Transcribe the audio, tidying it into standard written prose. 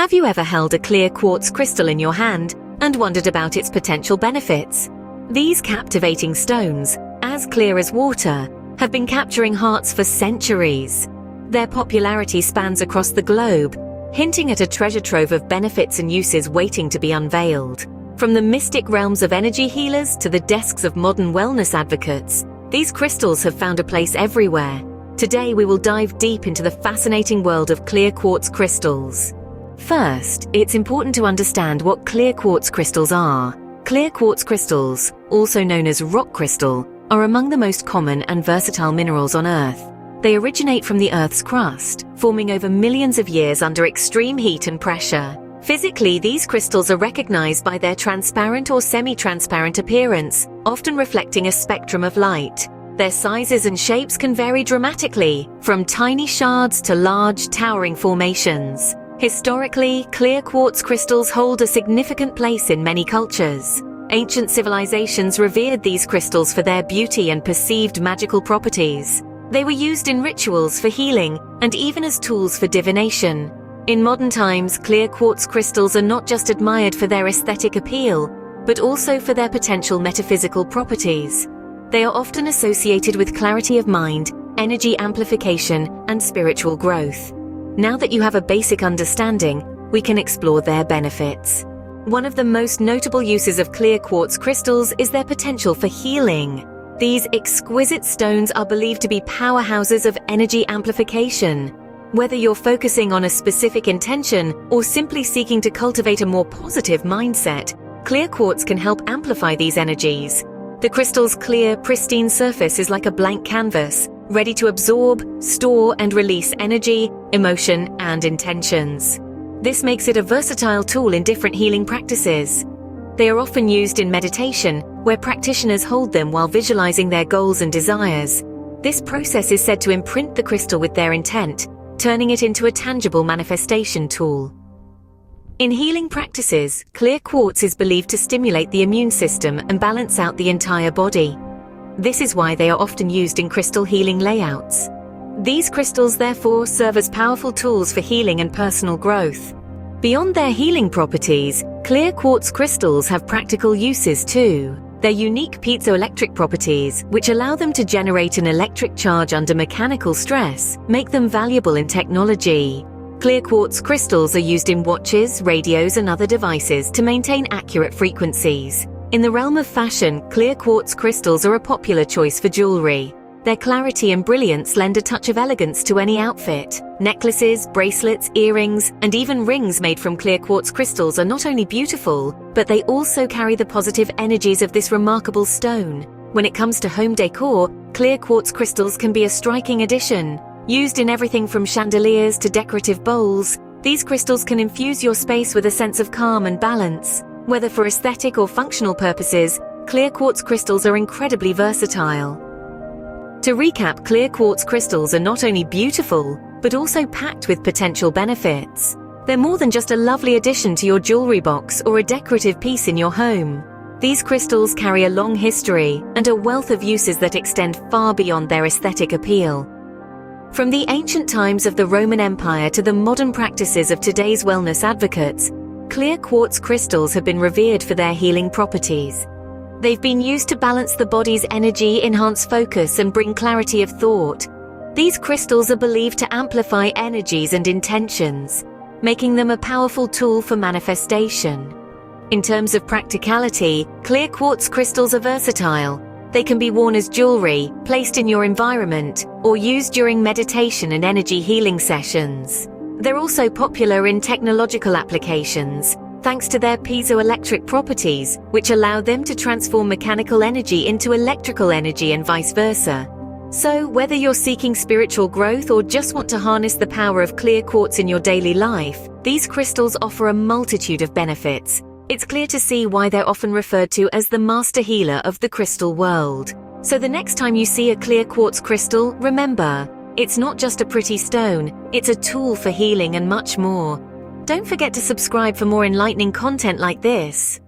Have you ever held a clear quartz crystal in your hand and wondered about its potential benefits? These captivating stones, as clear as water, have been capturing hearts for centuries. Their popularity spans across the globe, hinting at a treasure trove of benefits and uses waiting to be unveiled. From the mystic realms of energy healers to the desks of modern wellness advocates, these crystals have found a place everywhere. Today we will dive deep into the fascinating world of clear quartz crystals. First, it's important to understand what clear quartz crystals are. Clear quartz crystals, also known as rock crystal, are among the most common and versatile minerals on Earth. They originate from the Earth's crust, forming over millions of years under extreme heat and pressure. Physically, these crystals are recognized by their transparent or semi-transparent appearance, often reflecting a spectrum of light. Their sizes and shapes can vary dramatically, from tiny shards to large, towering formations. Historically, clear quartz crystals hold a significant place in many cultures. Ancient civilizations revered these crystals for their beauty and perceived magical properties. They were used in rituals for healing and even as tools for divination. In modern times, clear quartz crystals are not just admired for their aesthetic appeal, but also for their potential metaphysical properties. They are often associated with clarity of mind, energy amplification, and spiritual growth. Now that you have a basic understanding, we can explore their benefits. One of the most notable uses of clear quartz crystals is their potential for healing. These exquisite stones are believed to be powerhouses of energy amplification. Whether you're focusing on a specific intention or simply seeking to cultivate a more positive mindset, clear quartz can help amplify these energies. The crystal's clear, pristine surface is like a blank canvas, ready to absorb, store, and release energy, emotion, and intentions. This makes it a versatile tool in different healing practices. They are often used in meditation, where practitioners hold them while visualizing their goals and desires. This process is said to imprint the crystal with their intent, turning it into a tangible manifestation tool. In healing practices, clear quartz is believed to stimulate the immune system and balance out the entire body. This is why they are often used in crystal healing layouts. These crystals therefore serve as powerful tools for healing and personal growth. Beyond their healing properties, clear quartz crystals have practical uses too. Their unique piezoelectric properties, which allow them to generate an electric charge under mechanical stress, make them valuable in technology. Clear quartz crystals are used in watches, radios, and other devices to maintain accurate frequencies. In the realm of fashion, clear quartz crystals are a popular choice for jewelry. Their clarity and brilliance lend a touch of elegance to any outfit. Necklaces, bracelets, earrings, and even rings made from clear quartz crystals are not only beautiful, but they also carry the positive energies of this remarkable stone. When it comes to home decor, clear quartz crystals can be a striking addition. Used in everything from chandeliers to decorative bowls, these crystals can infuse your space with a sense of calm and balance. Whether for aesthetic or functional purposes, clear quartz crystals are incredibly versatile. To recap, clear quartz crystals are not only beautiful, but also packed with potential benefits. They're more than just a lovely addition to your jewelry box or a decorative piece in your home. These crystals carry a long history and a wealth of uses that extend far beyond their aesthetic appeal. From the ancient times of the Roman Empire to the modern practices of today's wellness advocates, clear quartz crystals have been revered for their healing properties. They've been used to balance the body's energy, enhance focus, and bring clarity of thought. These crystals are believed to amplify energies and intentions, making them a powerful tool for manifestation. In terms of practicality, clear quartz crystals are versatile. They can be worn as jewelry, placed in your environment, or used during meditation and energy healing sessions. They're also popular in technological applications, thanks to their piezoelectric properties, which allow them to transform mechanical energy into electrical energy and vice versa. So, whether you're seeking spiritual growth or just want to harness the power of clear quartz in your daily life, these crystals offer a multitude of benefits. It's clear to see why they're often referred to as the master healer of the crystal world. So the next time you see a clear quartz crystal, remember, it's not just a pretty stone, it's a tool for healing and much more. Don't forget to subscribe for more enlightening content like this.